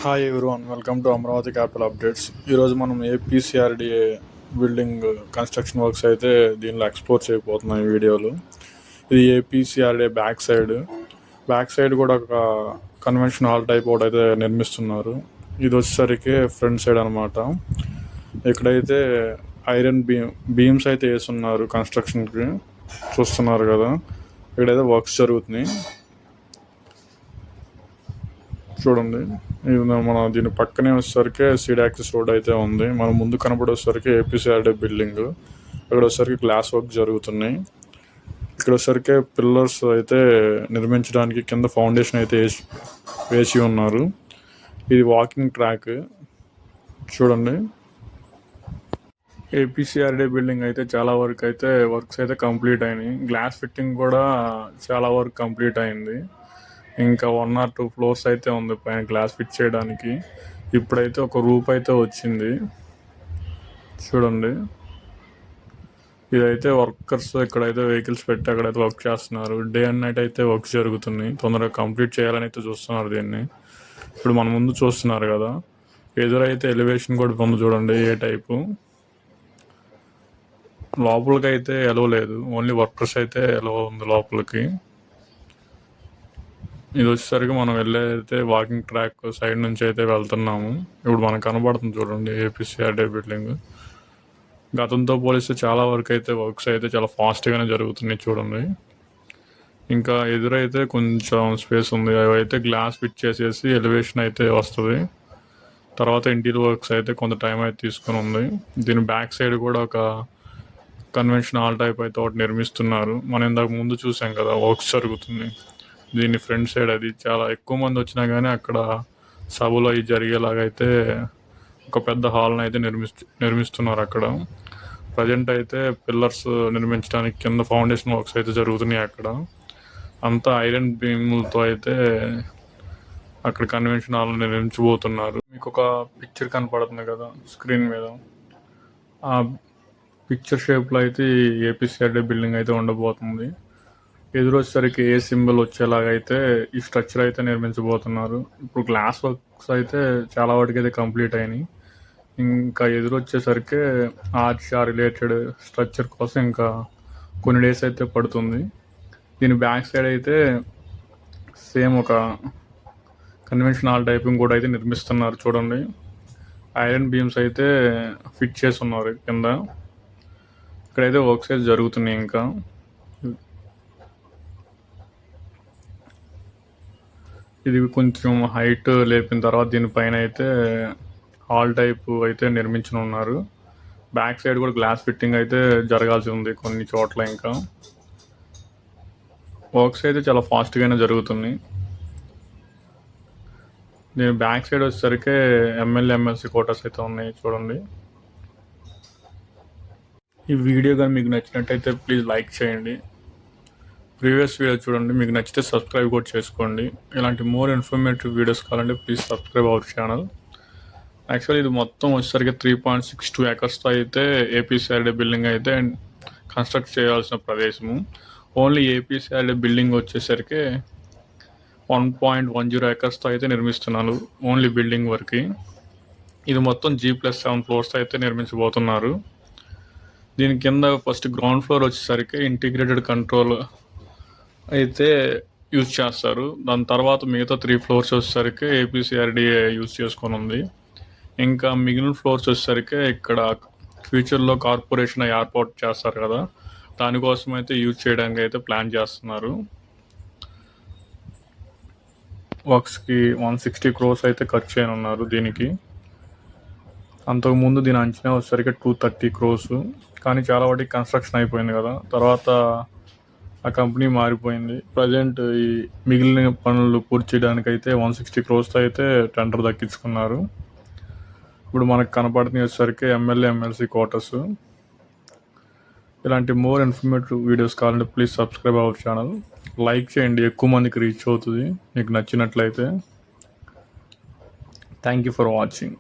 Hi everyone, welcome to Amaravati capital updates. ఈరోజు మనం APCRDA building construction works అయితే దీనిలో ఎక్స్ప్లోర్ చేయబోతున్నాం ఈ వీడియోలో. ఇది ఏపీసీఆర్డీఏ బ్యాక్ సైడ్ కూడా ఒక కన్వెన్షన్ హాల్ టైప్ ఒకటి అయితే నిర్మిస్తున్నారు. ఇది వచ్చేసరికి ఫ్రంట్ సైడ్ అనమాట. ఇక్కడైతే ఐరన్ బీమ్స్ అయితే వేస్తున్నారు కన్స్ట్రక్షన్కి, చూస్తున్నారు కదా. ఇక్కడైతే వర్క్స్ జరుగుతున్నాయి చూడండి. ఇది మన దీని పక్కనే వచ్చేసరికి సీడ్ యాక్సిస్ రోడ్ అయితే ఉంది. మన ముందు కనపడేసరికి ఏపీసీఆర్డీ బిల్డింగ్. ఇక్కడ వచ్చేసరికి గ్లాస్ వర్క్ జరుగుతున్నాయి. ఇక్కడ వచ్చేసరికి పిల్లర్స్ అయితే నిర్మించడానికి కింద ఫౌండేషన్ అయితే వేసి ఉన్నారు. ఇది వాకింగ్ ట్రాక్ చూడండి. ఏపీసీఆర్డీ బిల్డింగ్ అయితే చాలా వరకు అయితే వర్క్స్ అయితే కంప్లీట్ అయినాయి. గ్లాస్ ఫిట్టింగ్ కూడా చాలా వరకు కంప్లీట్ అయింది. ఇంకా 1 or 2 ఫ్లోర్స్ అయితే ఉంది పైన గ్లాస్ ఫిట్ చేయడానికి. ఇప్పుడైతే ఒక రూప్ అయితే వచ్చింది చూడండి. ఇదైతే వర్కర్స్ ఇక్కడైతే వెహికల్స్ పెట్టి అక్కడైతే వర్క్ చేస్తున్నారు. డే అండ్ నైట్ అయితే వర్క్స్ జరుగుతున్నాయి. తొందరగా కంప్లీట్ చేయాలని అయితే చూస్తున్నారు దీన్ని. ఇప్పుడు మన ముందు చూస్తున్నారు కదా, ఎదురైతే ఎలివేషన్ కూడా పొందు చూడండి ఏ టైపు. లోపలికి అయితే ఎలవ్ లేదు, ఓన్లీ వర్కర్స్ అయితే ఎలవ్ ఉంది లోపలికి. ఇది వచ్చేసరికి మనం వెళ్ళైతే వాకింగ్ ట్రాక్ సైడ్ నుంచి అయితే వెళ్తున్నాము. ఇప్పుడు మనకు కనబడుతుంది చూడండి ఏపీసీఆర్డీ బిల్డింగ్. గతంతో పోలిస్తే చాలా వరకు అయితే వర్క్స్ అయితే చాలా ఫాస్ట్గానే జరుగుతున్నాయి చూడండి. ఇంకా ఎదురైతే కొంచెం స్పేస్ ఉంది, అవి అయితే గ్లాస్ ఫిట్ చేసేసి ఎలివేషన్ అయితే వస్తుంది. తర్వాత ఇంటీరియర్ వర్క్స్ అయితే కొంత టైం అయితే తీసుకుని ఉంది. దీని బ్యాక్ సైడ్ కూడా ఒక కన్వెన్షన్ హాల్ టైప్ అయితే ఒకటి నిర్మిస్తున్నారు. మనం ఇందాక ముందు చూసాం కదా వర్క్స్ జరుగుతుంది. దీని ఫ్రంట్ సైడ్ అది చాలా ఎక్కువ మంది వచ్చినా కానీ అక్కడ సభలో అవి జరిగేలాగైతే ఒక పెద్ద హాల్ని అయితే నిర్మిస్తున్నారు అక్కడ. ప్రజెంట్ అయితే పిల్లర్స్ నిర్మించడానికి కింద ఫౌండేషన్ వర్క్స్ అయితే జరుగుతున్నాయి. అక్కడ అంతా ఐరన్ బీములతో అయితే అక్కడ కన్వెన్షన్ హాల్ నిర్మించబోతున్నారు. మీకు ఒక పిక్చర్ కనపడుతుంది కదా స్క్రీన్ మీద, ఆ పిక్చర్ షేప్లో అయితే ఏపీసీఆర్డీ బిల్డింగ్ అయితే ఉండబోతుంది. ఎదురు వచ్చేసరికి ఏ సింబల్ వచ్చేలాగైతే ఈ స్ట్రక్చర్ అయితే నిర్మించబోతున్నారు. ఇప్పుడు గ్లాస్ వర్క్స్ అయితే చాలా వాటికి అయితే కంప్లీట్ అయినాయి. ఇంకా ఎదురు వచ్చేసరికి ఆర్చ్ రిలేటెడ్ స్ట్రక్చర్ కోసం ఇంకా కొన్ని డేస్ అయితే పడుతుంది. దీని బ్యాక్ సైడ్ అయితే సేమ్ ఒక కన్వెన్షన్ హాల్ టైపింగ్ కూడా అయితే నిర్మిస్తున్నారు చూడండి. ఐరన్ బీమ్స్ అయితే ఫిట్ చేసి ఉన్నారు కింద. ఇక్కడైతే వర్క్స్ అయితే జరుగుతున్నాయి. ఇంకా ఇది కొంచెం హైట్ లేపిన తర్వాత దీనిపైన అయితే హాల్ టైప్ అయితే నిర్మించనున్నారు. బ్యాక్ సైడ్ కూడా గ్లాస్ ఫిట్టింగ్ అయితే జరగాల్సి ఉంది కొన్ని చోట్ల. ఇంకా వర్క్స్ అయితే చాలా ఫాస్ట్గానే జరుగుతున్నాయి. దీని బ్యాక్ సైడ్ వచ్చేసరికి ఎమ్మెల్యే ఎమ్మెల్సీ క్వార్టర్స్ అయితే ఉన్నాయి చూడండి. ఈ వీడియో కానీ మీకు నచ్చినట్టయితే ప్లీజ్ లైక్ చేయండి. ప్రీవియస్ వీడియో చూడండి, మీకు నచ్చితే సబ్స్క్రైబ్ కూడా చేసుకోండి. ఇలాంటి మోర్ ఇన్ఫర్మేటివ్ వీడియోస్ కావాలంటే please subscribe our channel. Actually ఇది మొత్తం వచ్చేసరికి 3.62 acresతో అయితే ఏపీసీఆర్డీ బిల్డింగ్ అయితే కన్స్ట్రక్ట్ చేయాల్సిన ప్రదేశము. ఓన్లీ ఏపీసీఆర్డీ బిల్డింగ్ వచ్చేసరికి 1.10 acresతో అయితే నిర్మిస్తున్నారు ఓన్లీ బిల్డింగ్ వరకు. ఇది మొత్తం G+7 ఫ్లోర్స్ అయితే నిర్మించబోతున్నారు. దీని కింద ఫస్ట్ గ్రౌండ్ ఫ్లోర్ వచ్చేసరికి ఇంటిగ్రేటెడ్ కంట్రోల్ అయితే యూజ్ చేస్తారు. దాని తర్వాత మిగతా 3 ఫ్లోర్స్ వచ్చేసరికి ఏపీసీఆర్డీఏ యూజ్ చేసుకొని ఉంది. ఇంకా మిగిలిన ఫ్లోర్స్ వచ్చేసరికి ఇక్కడ ఫ్యూచర్లో కార్పొరేషన్ ఏర్పాటు చేస్తారు కదా, దానికోసం అయితే యూజ్ చేయడానికి అయితే ప్లాన్ చేస్తున్నారు. వర్క్స్కి 160 crores అయితే ఖర్చు అయినున్నారు దీనికి. అంతకుముందు దీని అంచనా వచ్చేసరికి 230 crores, కానీ చాలా వాటికి కన్స్ట్రక్షన్ అయిపోయింది కదా, తర్వాత ఆ కంపెనీ మారిపోయింది. ప్రజెంట్ ఈ మిగిలిన పనులు పూర్తి చేయడానికి అయితే 160 crores అయితే టెండర్ దక్కించుకున్నారు. ఇప్పుడు మనకు కనపడుతుంది వచ్చేసరికి ఎమ్మెల్యే ఎమ్మెల్సీ క్వార్టర్స్. ఇలాంటి మోర్ ఇన్ఫర్మేటివ్ వీడియోస్ కావాలంటే please subscribe our channel. Like చేయండి, ఎక్కువ మందికి రీచ్ అవుతుంది మీకు నచ్చినట్లయితే. Thank you for watching.